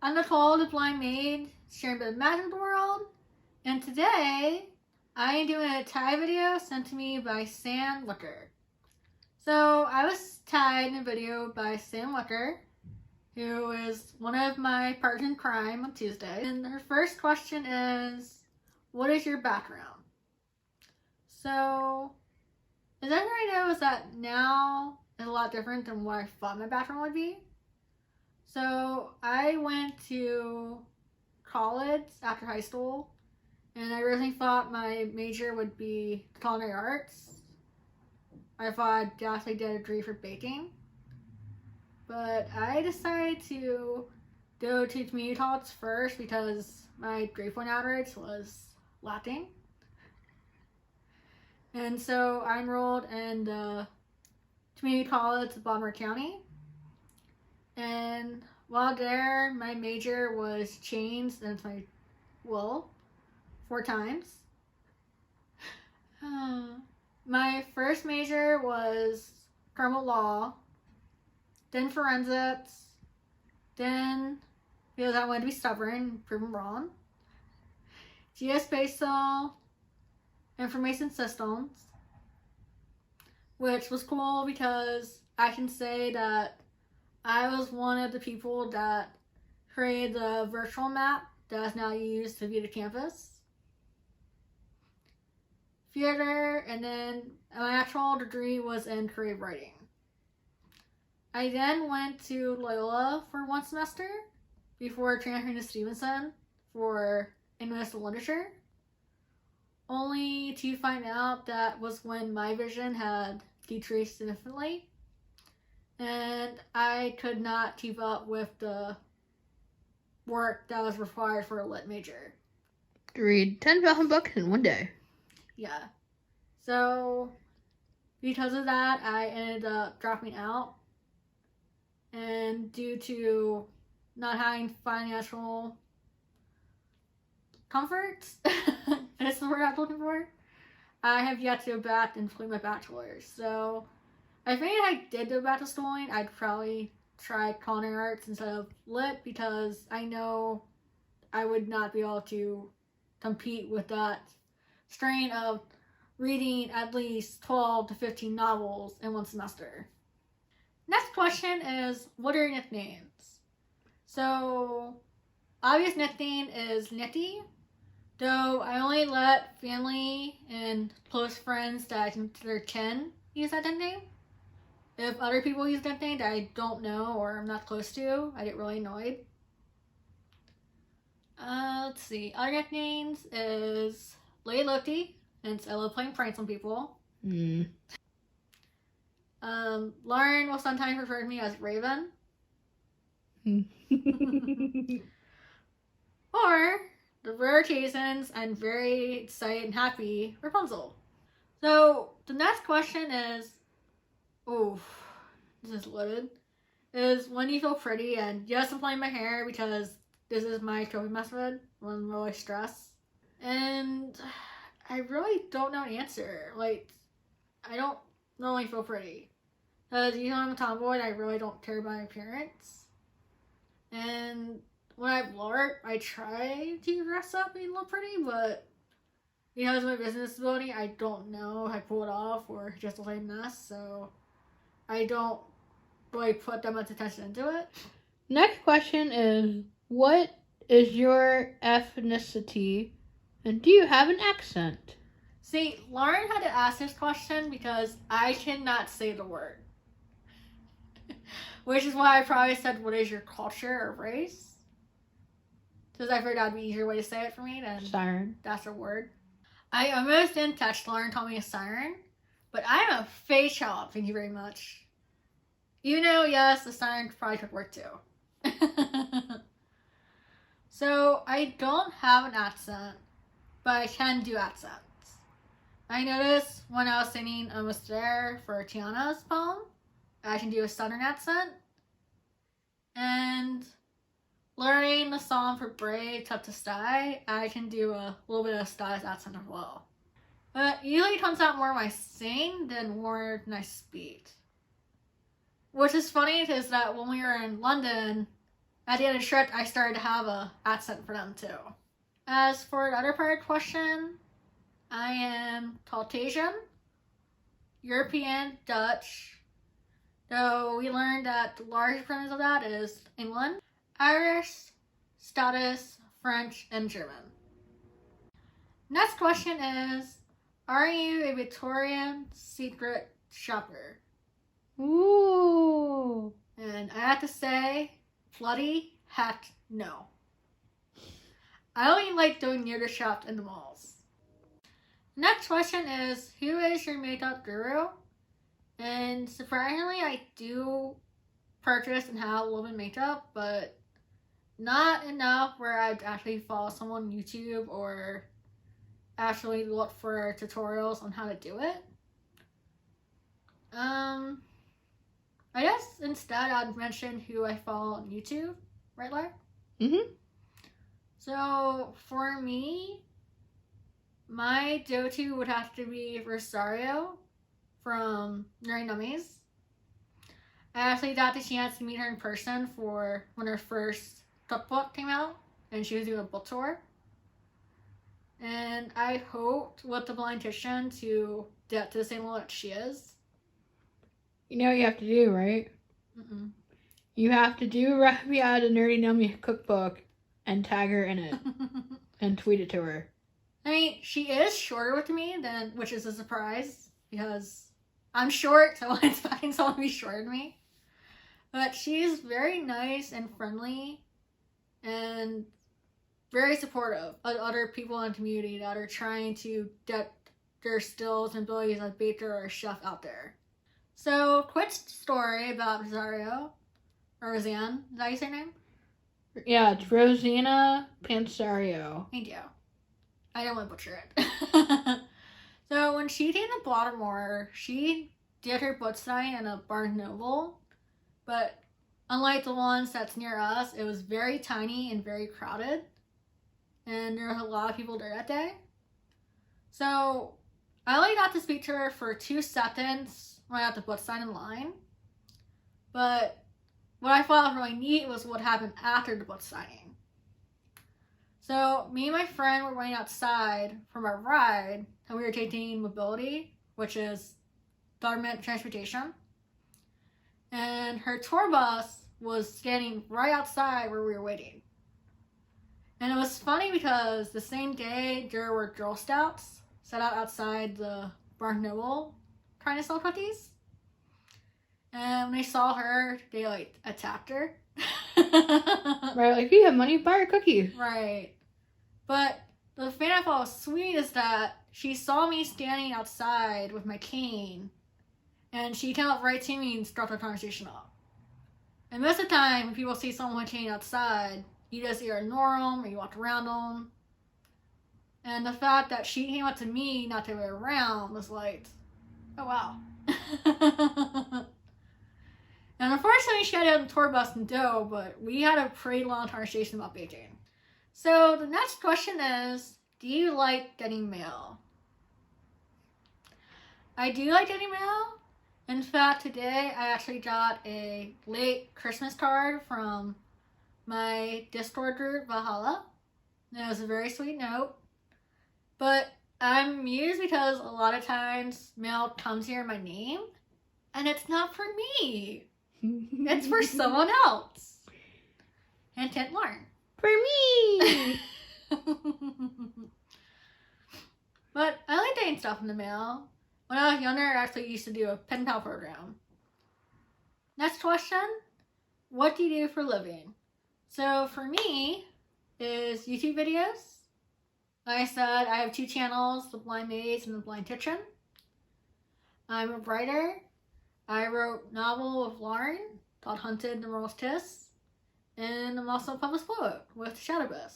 I'm Nicole, the blind maid, sharing a bit of magic in the world, and today I am doing a tag video sent to me by Sam Wicker. So I was tagged in a video by Sam Wicker, who is one of my partners in crime on Tuesday, and her first question is, what is your background? So, as everybody knows that now is a lot different than what I thought my background would be. So I went to college after high school, and I originally thought my major would be culinary arts. I thought I'd actually get a degree for baking, but I decided to go to community college first because my grade point average was lacking. And so I enrolled in the community college of Baltimore County. And while there, my major was changed into my will 4 times. My first major was criminal law, then forensics, then because I wanted to be stubborn and proven wrong, geospatial information systems, which was cool because I can say that I was one of the people that created the virtual map that is now used to view the campus. Theater, and then my actual degree was in creative writing. I then went to Loyola for 1 semester before transferring to Stevenson for English and literature, only to find out that was when my vision had decreased significantly. And I could not keep up with the work that was required for a lit major. To read 10,000 books in one day. Yeah. So, because of that, I ended up dropping out. And due to not having financial comforts, that's the word I was looking for, I have yet to go back and complete my bachelor's. So, I think if I did go back to schooling, I'd probably try culinary arts instead of lit because I know I would not be able to compete with that strain of reading at least 12 to 15 novels in 1 semester. Next question is, what are your nicknames? So, obvious nickname is Nitty, though I only let family and close friends that I consider kin use that nickname. If other people use that name that I don't know or I'm not close to, I get really annoyed. Let's see. Other nicknames is Lady Loki, since I love playing pranks on people. Lauren will sometimes refer to me as Raven. Or, the rare occasions I'm very excited and happy, Rapunzel. So, the next question is, this is loaded. Is when you feel pretty, and yes, I'm playing my hair because this is my coping method when I'm really stressed. And I really don't know an answer. Like, I don't normally feel pretty. Because even though I'm a tomboy, I really don't care about my appearance. And when I blurt, I try to dress up and look pretty, but because of my business disability, I don't know if I pull it off or just look like a mess, so I don't really put that much attention into it. Next question is, what is your ethnicity, and do you have an accent? See, Lauren had to ask this question because I cannot say the word. Which is why I probably said, what is your culture or race? Because I figured that would be an easier way to say it for me than Siren. that's a word. I almost didn't text Lauren, told me a siren, but I'm a face child, thank you very much. You know, yes, the siren probably could work too. So, I don't have an accent, but I can do accents. I noticed when I was singing Almost There for Tiana's poem, I can do a southern accent. And learning the song for Brave, Touch the Sky, I can do a little bit of Sky's accent as well. But usually it comes out more when I sing than more when I speak. Which is funny because that when we were in London, at the end of the trip, I started to have a accent for them too. As for the other part of the question, I am Caucasian, European, Dutch, though we learned that the largest percentage of that is England, Irish, Scottish, French, and German. Next question is, are you a Victorian Secret shopper? Ooh. And I have to say, bloody heck no. I only like going near the shops in the malls. Next question is, who is your makeup guru? And surprisingly, I do purchase and have a little bit of makeup, but not enough where I'd actually follow someone on YouTube or actually look for tutorials on how to do it. I guess instead I'd mention who I follow on YouTube, right, Lar? Mm-hmm. So for me, my go-to would have to be Rosario from Nerdy Nummies. I actually got the chance to meet her in person for when her first cookbook came out, and she was doing a book tour. And I hoped with the Blindpoet to get to the same level that she is. You know what you have to do, right? Mm-mm. You have to do a recipe out of the Nerdy Nummy cookbook and tag her in it and tweet it to her. I mean, she is shorter with me, which is a surprise because I'm short, so I'm expecting someone to be shorter than me. But she's very nice and friendly and very supportive of other people in the community that are trying to get their skills and abilities as a baker or a chef out there. So, quick story about Rosario, or Roseanne, is that how you say her name? Yeah, it's Rosina Pansario. Thank you. I don't want to butcher it. So, when she came to Baltimore, she did her book signing in a Barnes Noble, but unlike the ones that's near us, it was very tiny and very crowded, and there was a lot of people there that day. So, I only got to speak to her for 2 seconds when I got the book signed in line, but what I thought was really neat was what happened after the book signing. So, me and my friend were waiting outside from our ride, and we were taking mobility, which is government transportation. And her tour bus was standing right outside where we were waiting. And it was funny because the same day there were Girl Scouts set out outside the Barnes Noble trying to sell cookies. And when they saw her, they attacked her. Right, like, if you have money, buy her cookies. Right. But the thing I thought was sweet is that she saw me standing outside with my cane, and she came up right to me and struck the conversation up. And most of the time, when people see someone with a cane outside, you just either ignore them or you walk around them. And the fact that she came up to me, not the other way around, was like, oh wow. And unfortunately, she had to get on the tour bus and go, but we had a pretty long conversation about baking. So the next question is, do you like getting mail? I do like getting mail. In fact, today I actually got a late Christmas card from my Discord group, Valhalla. And it was a very sweet note. But I'm amused because a lot of times mail comes here in my name, and it's not for me. It's for someone else. Hint, hint, Lauren. For me! But I like getting stuff in the mail. When I was younger, I actually used to do a pen pal program. Next question. What do you do for a living? So for me, is YouTube videos. Like I said, I have 2 channels, The Blind Maids and The Blind Kitchen. I'm a writer. I wrote a novel with Lauren called Hunted the Moral's Kiss. And I'm also a published poet with Shadowbus.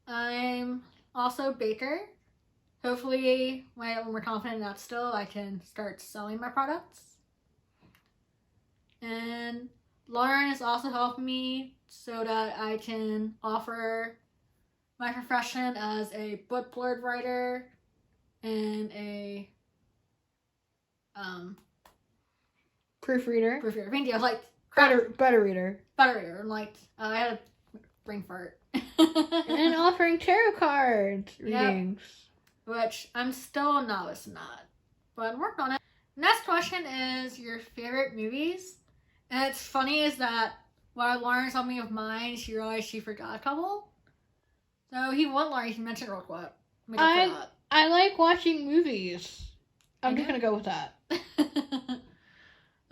I'm also a baker. Hopefully, when we're confident in that still, I can start selling my products. And Lauren is also helping me so that I can offer my profession as a book blurb writer and a Proofreader. proofreader. Thank you. I was like, Better reader. Better reader. And like, I had a brain fart. And offering tarot cards readings. Yep. Which I'm still a novice in that. But I'm working on it. Next question is your favorite movies. And it's funny is that when Lauren told me of mine, she realized she forgot a couple. So he won't learn. He mentioned real quick. I like watching movies. I'm just gonna go with that.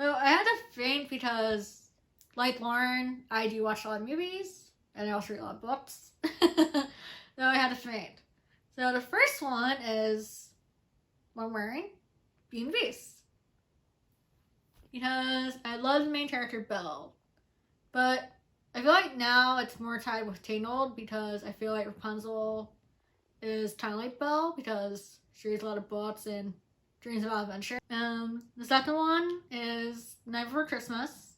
So I had to faint because, like Lauren, I do watch a lot of movies and I also read a lot of books. So I had to faint. So the first one is what I'm wearing, Beauty and the Beast. Because I love the main character, Belle. But I feel like now it's more tied with Tangled because I feel like Rapunzel is kind of like Belle because she reads a lot of books and dreams about adventure. The second one is Night Before Christmas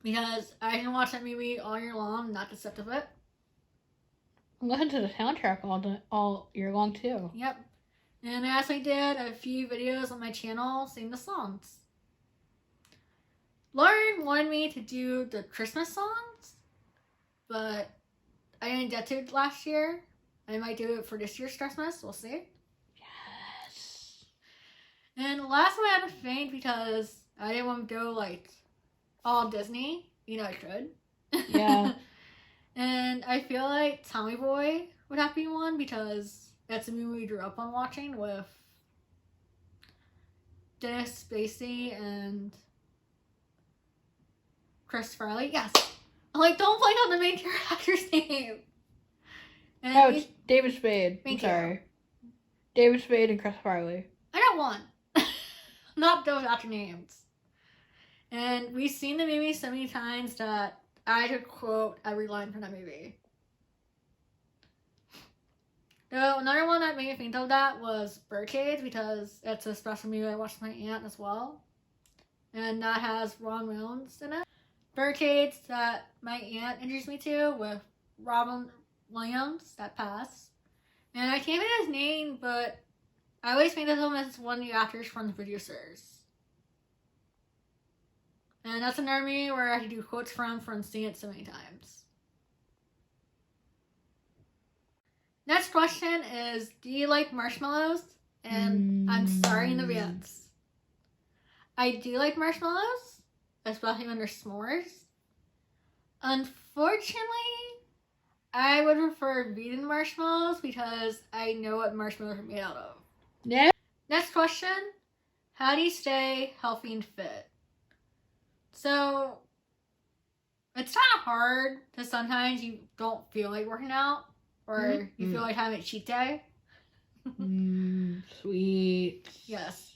because I can watch that movie all year long, not get sick of it. I'm listening to the soundtrack all year long too. Yep. And I actually did a few videos on my channel singing the songs. Lauren wanted me to do the Christmas songs, but I didn't get to it last year. I might do it for this year's Christmas. We'll see. Yes. And the last one I had to faint because I didn't want to go like all Disney. You know I could. Yeah. And I feel like Tommy Boy would have to be one because that's a movie we grew up on watching with Dennis Spacey and Chris Farley. Yes. I'm like, don't play on the main character's name. And it's David Spade. I'm sorry. David Spade and Chris Farley. I got one. Not those actor names. And we've seen the movie so many times that I could quote every line from that movie. So another one that made me think of that was Birdcage because it's a special movie I watched with my aunt as well. And that has Ron Williams in it. Birdcage that my aunt introduced me to with Robin Williams that passed. And I can't think of his name, but I always think of him as one of the actors from the producers. And that's another movie where I had to do quotes from seeing it so many times. Next question is, do you like marshmallows? And I'm sorry in advance. I do like marshmallows, especially when they're s'mores. Unfortunately, I would prefer vegan marshmallows because I know what marshmallows are made out of. Yeah. Next question, how do you stay healthy and fit? So, it's kind of hard because sometimes you don't feel like working out or you feel like having a cheat day. Sweet. Yes.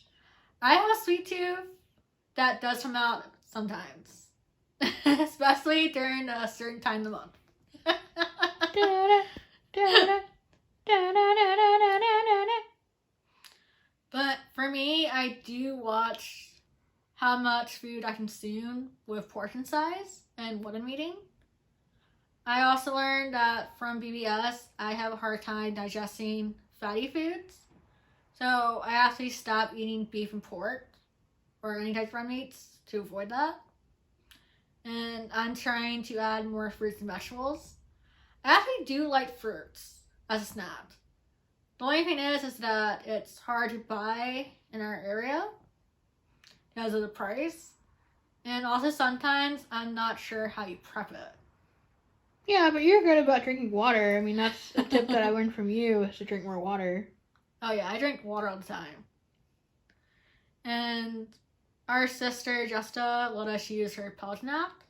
I have a sweet tooth that does come out sometimes, especially during a certain time of the month. But for me, I do watch how much food I consume with portion size and what I'm eating. I also learned that from BBS, I have a hard time digesting fatty foods. So I actually stopped eating beef and pork or any type of red meats to avoid that. And I'm trying to add more fruits and vegetables. I actually do like fruits as a snack. The only thing is that it's hard to buy in our area because of the price. And also sometimes I'm not sure how you prep it. Yeah, but you're good about drinking water. I mean, that's a tip that I learned from you is to drink more water. Oh yeah, I drink water all the time. And our sister Jessica let us use her Peloton app.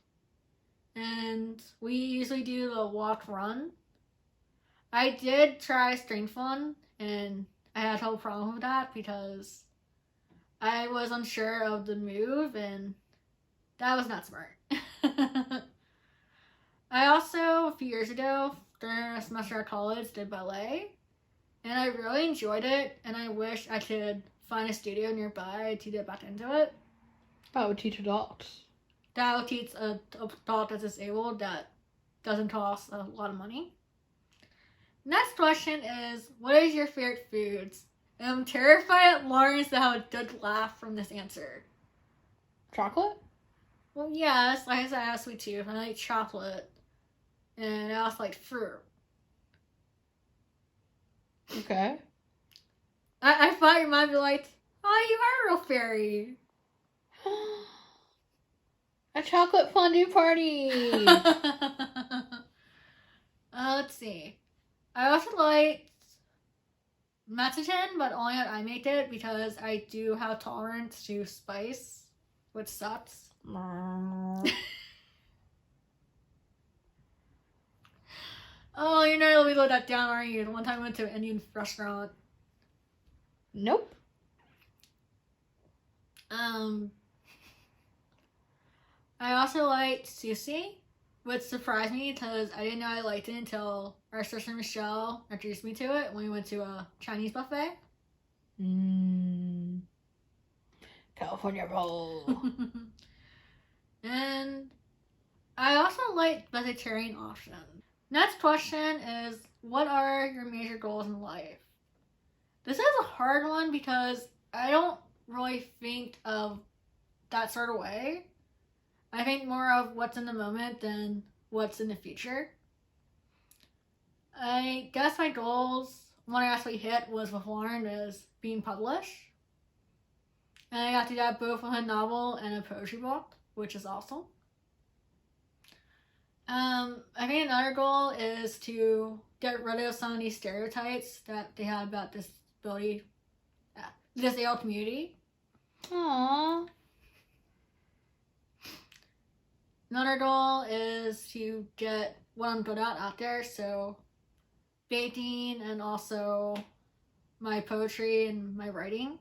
And we usually do the walk run. I did try Strength Fun and I had a whole problem with that because I was unsure of the move and that was not smart. I also, a few years ago, during a semester at college, did ballet. And I really enjoyed it, and I wish I could find a studio nearby to get back into it. That would teach adults. That would teach an adult that's disabled that doesn't cost a lot of money. Next question is, what is your favorite foods? And I'm terrified at Lawrence to have a good laugh from this answer. Chocolate? Well, yes, like I said, I have sweet tooth, and I like chocolate, and I also like fruit. Okay. I thought you might be like, oh, you are a real fairy. A chocolate fondue party. Let's see. I also like Mexican, but only that I make it because I do have tolerance to spice, which sucks. Oh, you're not really let that down, are you? The one time I went to an Indian restaurant. Nope. I also liked sushi, which surprised me because I didn't know I liked it until our sister Michelle introduced me to it when we went to a Chinese buffet. California roll. And I also like vegetarian options. Next question is, what are your major goals in life? This is a hard one because I don't really think of that sort of way. I think more of what's in the moment than what's in the future. I guess my goals, one I actually hit was with Lauren, is being published. And I got to do that both with a novel and a poetry book, which is awesome. I think another goal is to get rid of some of these stereotypes that they have about disability, disabled community. Aww. Another goal is to get what I'm good at out there, so baking and also my poetry and my writing.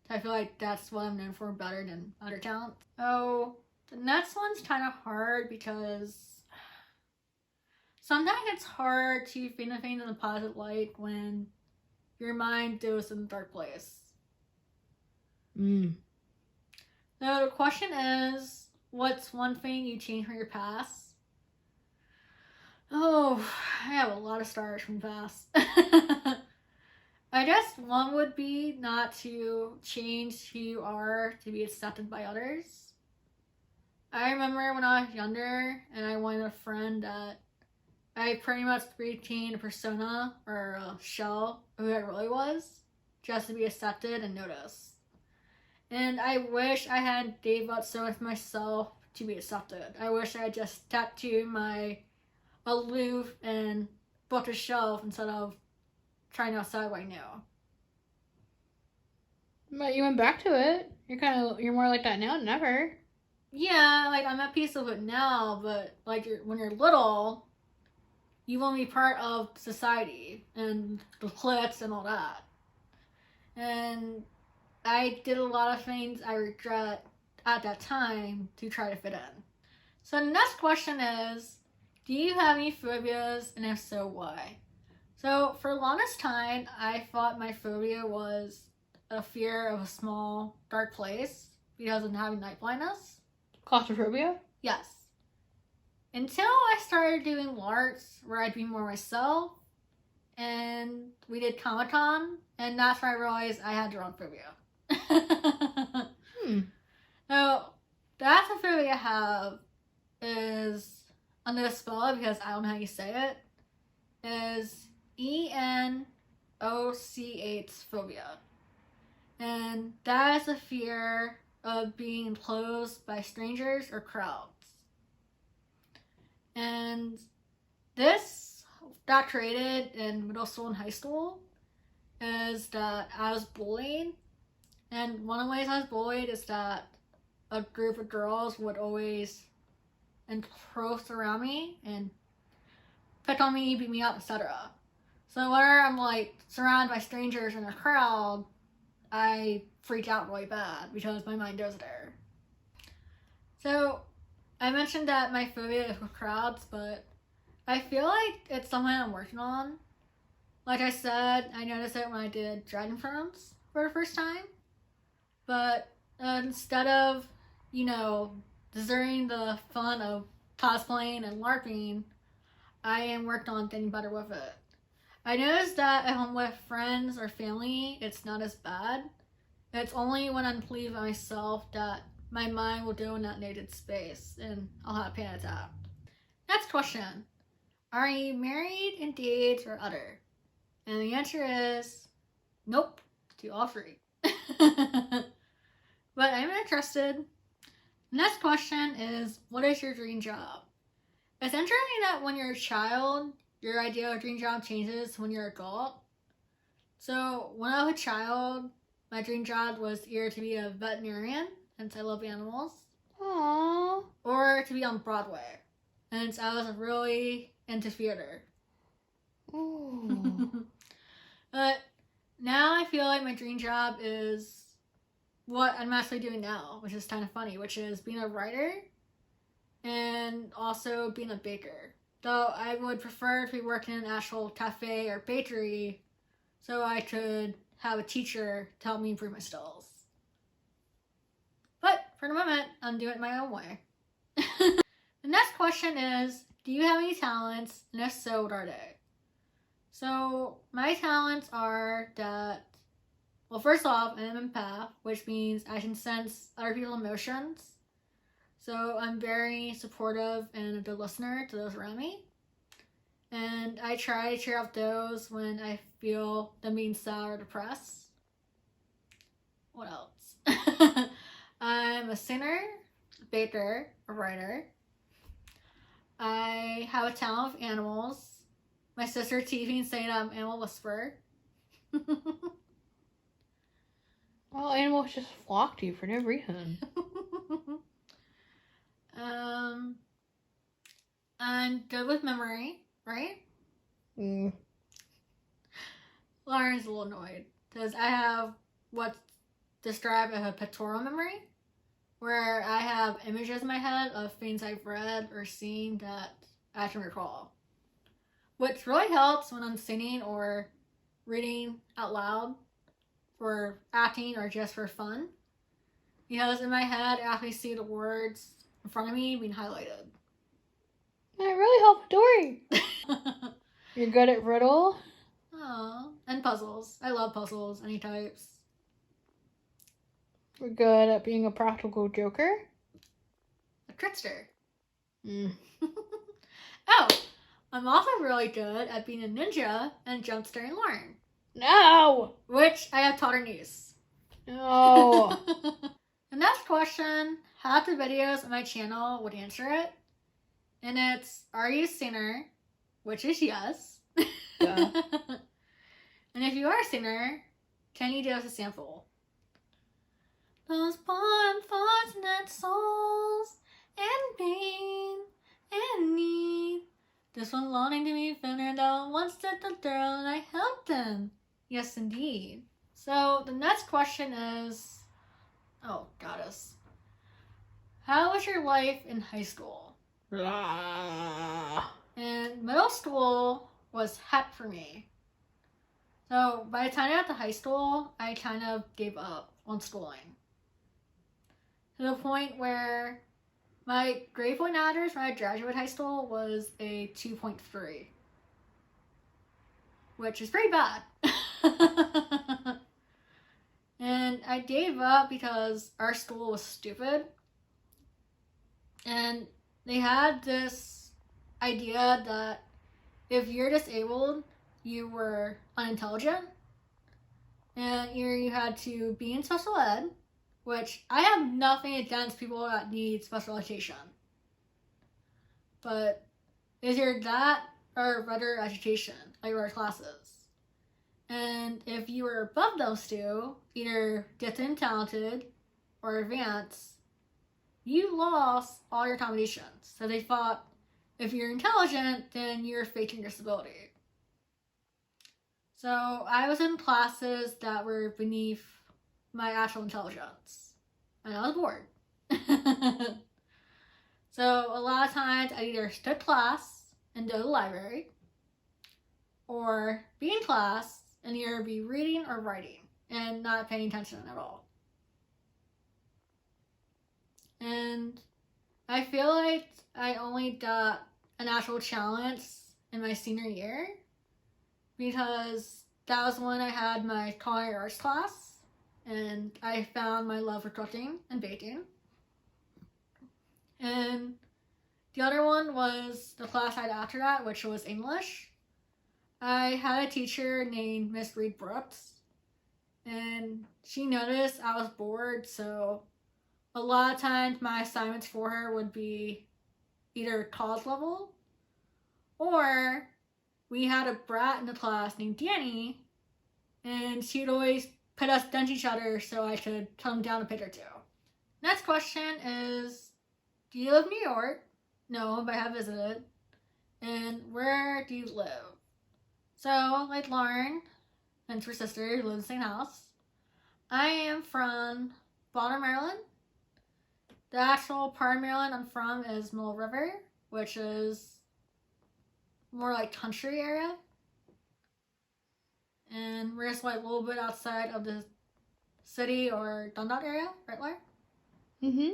I feel like that's what I'm known for better than other talents. Oh, the next one's kind of hard because sometimes it's hard to think of things in a positive light when your mind goes in a dark place. So the question is, what's one thing you change from your past? Oh, I have a lot of stars from the past. I guess one would be not to change who you are to be accepted by others. I remember when I was younger and I wanted a friend that I pretty much retained a persona or a shell of who I really was just to be accepted and noticed. And I wish I had gave up so much myself to be accepted. I wish I had just stuck to my aloof and booked a shelf instead of trying to outside what I know. But you went back to it. You're more like that now than ever. Yeah, like I'm at peace with it now, but like when you're little, you want to be part of society and the cliques and all that. And I did a lot of things I regret at that time to try to fit in. So the next question is, do you have any phobias, and if so, why? So for the longest time, I thought my phobia was a fear of a small, dark place because of having night blindness. Claustrophobia? Yes. Until I started doing LARPs where I'd be more myself, and we did Comic-Con, and that's when I realized I had the wrong phobia. So, that's a phobia I have is, I'm going to spell it because I don't know how you say it, is ENOCH phobia. And that is a fear of being enclosed by strangers or crowds. And this got created in middle school and high school is that I was bullied. And one of the ways I was bullied is that a group of girls would always encroach around me and pick on me, beat me up, etc. So whenever I'm like surrounded by strangers in a crowd, I freak out really bad because my mind goes there. So I mentioned that my phobia is with crowds, but I feel like it's something I'm working on. Like I said, I noticed it when I did Dragon Thrones for the first time. But instead of, deserting the fun of cosplaying and LARPing, I am working on getting better with it. I noticed that if I'm with friends or family, it's not as bad. It's only when I'm pleased with myself that my mind will go in that naked space and I'll have a panic attack. Next question. Are you married, engaged, or other? And the answer is nope to all three. But I'm interested. Next question is, what is your dream job? It's interesting that when you're a child, your idea of dream job changes when you're an adult. So when I was a child, my dream job was either to be a veterinarian, since I love animals, Aww. or to be on Broadway, since I was really into theater. Ooh. But now I feel like my dream job is what I'm actually doing now, which is kind of funny, which is being a writer and also being a baker. Though I would prefer to be working in an actual cafe or bakery so I could have a teacher to help me improve my skills. But for the moment, I'm doing it my own way. The next question is, do you have any talents, and if so, what are they? So my talents are that, well, first off, I'm an empath, which means I can sense other people's emotions. So I'm very supportive and a good listener to those around me. And I try to cheer up those when I feel them being sad or depressed. What else? I'm a singer, a baker, a writer. I have a talent with animals. My sister teasing saying I'm an animal whisperer. All animals just flock to you for no reason. I'm good with memory, right? Mm. Lauren's a little annoyed because I have what's described as a pictorial memory, where I have images in my head of things I've read or seen that I can recall. Which really helps when I'm singing or reading out loud for acting or just for fun. Because in my head, I actually see the words in front of me being highlighted. That really helps story. You're good at riddle? Oh, and puzzles. I love puzzles, any types. We're good at being a practical joker? A trickster. Mm. Oh, I'm also really good at being a ninja and jumpscaring Lauren. No! Which I have taught her niece. No. The next question, half the videos on my channel would answer it. And it's, are you a singer? Which is yes. Yeah. And if you are a singer, can you give us a sample? Those poor unfortunate souls and pain and need. This one longing to be thinner down once did the girl and I helped them. Yes, indeed. So the next question is, oh, goddess. How was your life in high school? And middle school was heck for me. So by the time I got to high school, I kind of gave up on schooling. To the point where my grade point average when I graduated high school was a 2.3. Which is pretty bad. And I gave up because our school was stupid. And they had this idea that if you're disabled, you were unintelligent. And either you had to be in special ed, which I have nothing against people that need special education. But is either that or regular education, like regular classes. And if you were above those two, either gifted and talented or advanced, you lost all your accommodations. So they thought if you're intelligent, then you're faking disability. So I was in classes that were beneath my actual intelligence. And I was bored. So a lot of times I either skip class and go to the library, or be in class and either be reading or writing and not paying attention at all. And I feel like I only got an actual challenge in my senior year because that was when I had my culinary arts class and I found my love for cooking and baking. And the other one was the class I had after that, which was English. I had a teacher named Miss Reed Brooks, and she noticed I was bored, so a lot of times my assignments for her would be either college level, or we had a brat in the class named Danny, and she'd always put us against each other so I could come down a page or two. Next question is, do you live in New York? No, but I have visited. And where do you live? So, like Lauren and her sister who live in the same house, I am from Baltimore, Maryland. The actual part of Maryland I'm from is Mill River, which is more like country area. And we're just like a little bit outside of the city or Dundalk area, right, Laura? Mm-hmm.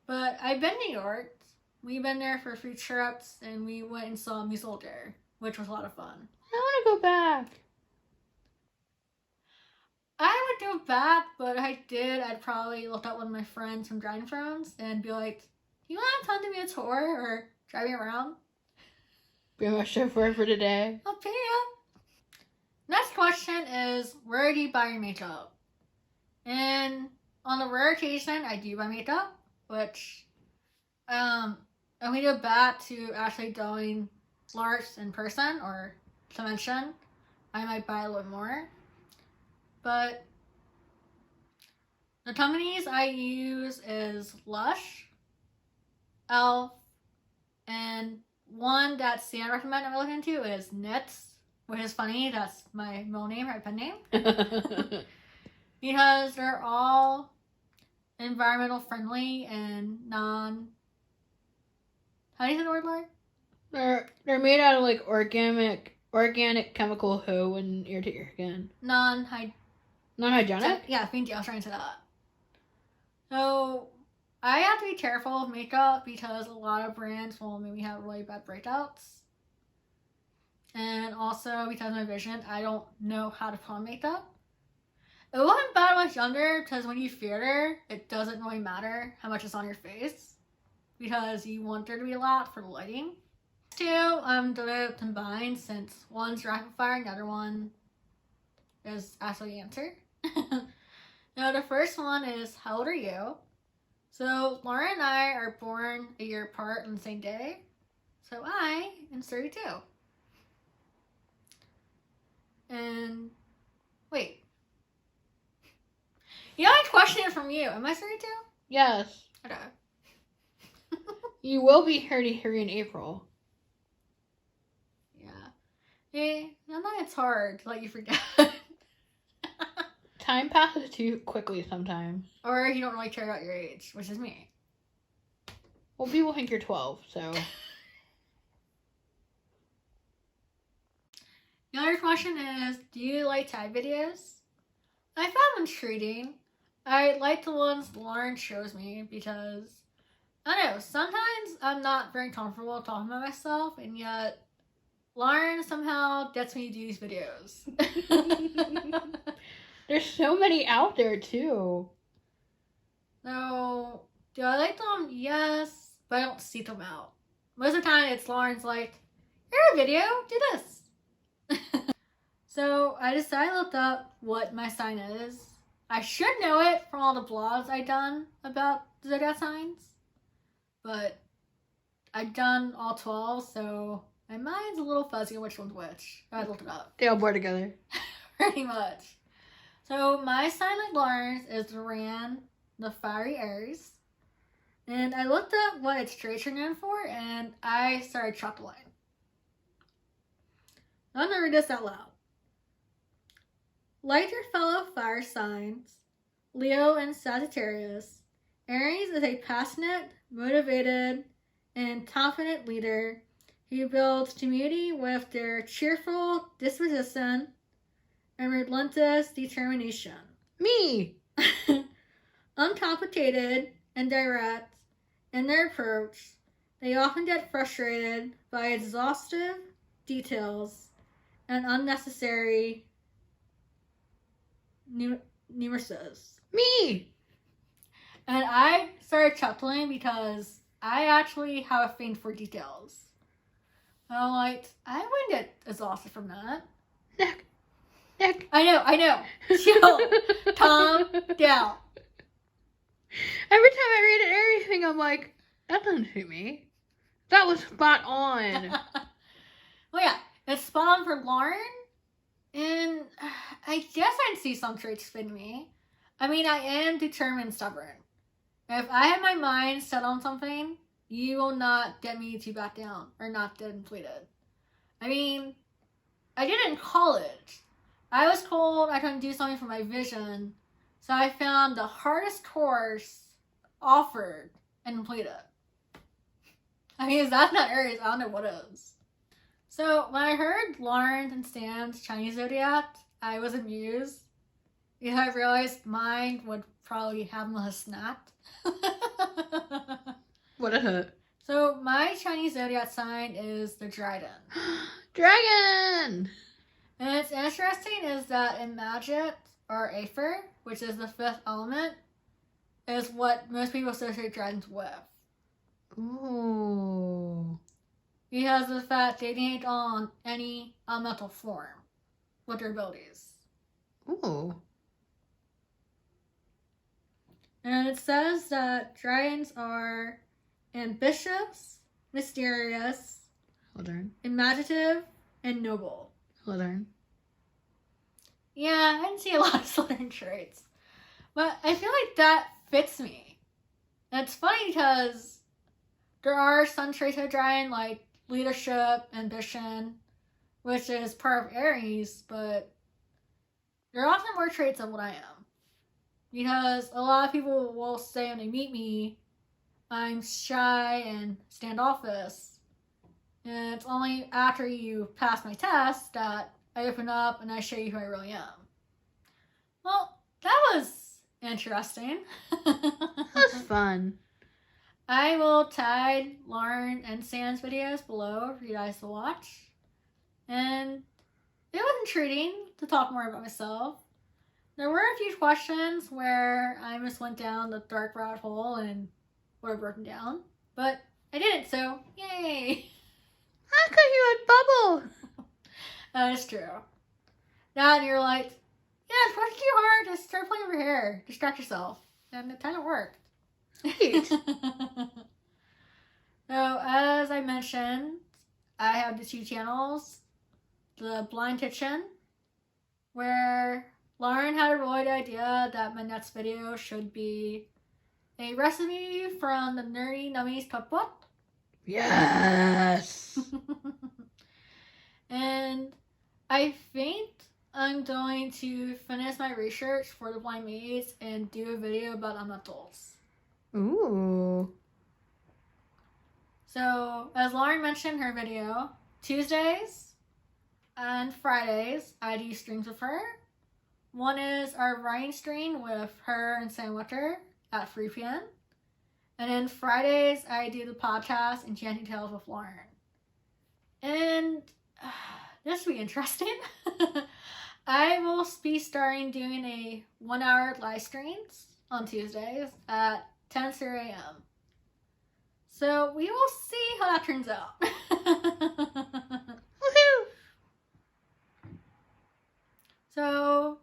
But I've been to New York. We've been there for a few trips, and we went and saw a musical there, which was a lot of fun. I want to go back. I would go back, but if I did, I'd probably look up one of my friends from Driving Thrones and be like, "Do you want to come to me a tour or drive me around? Be my chauffeur for today." I'll pay you." Next question is, where do you buy your makeup? And on a rare occasion, I do buy makeup, which and we go back to actually doing flowers in person or convention, I might buy a little more. But the companies I use is Lush, Elf, and one that Sam recommended I look into is Knits, which is funny. That's my middle name, my pen name. Because they're all environmental friendly and how do you say the word, Laura? They're made out of like organic chemical who wouldn't irritate your skin. Non-hygienic? Yeah, thank you. I was trying to say that. So I have to be careful with makeup because a lot of brands will make me have really bad breakouts. And also because of my vision, I don't know how to put on makeup. It wasn't bad when I was younger because when you theater, it doesn't really matter how much is on your face because you want there to be a lot for the lighting. Two, I'm gonna combine since one's rapid fire and the other one is actually the answer. Now the first one is, how old are you? So Laura and I are born a year apart on the same day. So I am 32. And wait. You know, I question it from you. Am I 32? Yes. Okay. You will be 33 in April. Yeah. Hey, I know it's hard to let you forget. Time passes too quickly sometimes. Or you don't really care about your age, which is me. Well, people think you're 12, so. The other question is, do you like tag videos? I found them intriguing. I like the ones Lauren shows me because, I don't know, sometimes I'm not very comfortable talking about myself, and yet Lauren somehow gets me to do these videos. There's so many out there, too. So, do I like them? Yes, but I don't seek them out. Most of the time, it's Lauren's like, here's a video, do this. So, I decided to look up what my sign is. I should know it from all the blogs I've done about zodiac signs, but I've done all 12, so my mind's a little fuzzy on which one's which. I looked it up. They all blur together. Pretty much. So my sign like Lauren's is Ran, the fiery Aries. And I looked up what its traits are known for, and I started chuckling. I'm gonna read this out loud. Like your fellow fire signs, Leo and Sagittarius, Aries is a passionate, motivated, and confident leader who builds community with their cheerful disposition and relentless determination. Me! Uncomplicated and direct in their approach, they often get frustrated by exhaustive details and unnecessary nuances. Me! And I started chuckling because I actually have a thing for details. I'm like, I wouldn't get exhausted from that. Neck. I know. Chill. Calm down. Every time I read anything, I'm like, that doesn't suit me. That was spot on. Well, yeah, it's spot on for Lauren, and I guess I'd see some traits fit me. I mean, I am determined and stubborn. If I have my mind set on something, you will not get me to back down or not get completed. I mean, I did it in college. I was told I couldn't do something for my vision, so I found the hardest course offered and completed it. I mean, if that's not Aries, I don't know what is. So when I heard Lauren and Stan's Chinese zodiac, I was amused because I realized mine would probably have a snap. What is it? So my Chinese zodiac sign is the dragon. Dragon! And it's interesting is that in magic, or Aether, which is the fifth element, is what most people associate dragons with. Ooh. Because of the fact they didn't on any elemental form with their abilities. Ooh. And it says that dragons are ambitious, mysterious, Slytherin. imaginative, and noble. Slytherin. Yeah, I didn't see a lot of Slytherin traits. But I feel like that fits me. And it's funny because there are some traits of dragon, like leadership, ambition, which is part of Aries, but there are often more traits of what I am. Because a lot of people will say when they meet me, I'm shy and standoffish. And it's only after you pass my test that I open up and I show you who I really am. Well, that was interesting. That's fun. I will tag Lauren and Sam's videos below for you guys to watch. And it was intriguing to talk more about myself. There were a few questions where I just went down the dark rabbit hole and were broken down. But I didn't, so yay! How could you had bubble? That is true. Now you're like, yeah, it's working too hard. Just start playing over here. Distract yourself. And it kind of worked. Sweet. So, as I mentioned, I have the two channels. The Blind Kitchen, where Lauren had a really good idea that my next video should be a recipe from the Nerdy Nummies cookbook. Yes. And I think I'm going to finish my research for the blind maids and do a video about elementals. Ooh. So, as Lauren mentioned in her video, Tuesdays and Fridays I do streams with her. One is our writing stream with her and Sam Witter at 3 p.m. And then Fridays I do the podcast Enchanting Tales with Lauren. And this will be interesting. I will be starting doing a 1-hour live streams on Tuesdays at 10:30 a.m. So we will see how that turns out. Woohoo! So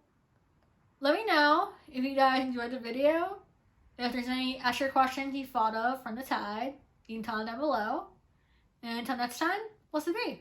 let me know if you guys enjoyed the video. If there's any extra questions you thought of from the tag, you can comment down below. And until next time, we'll see you.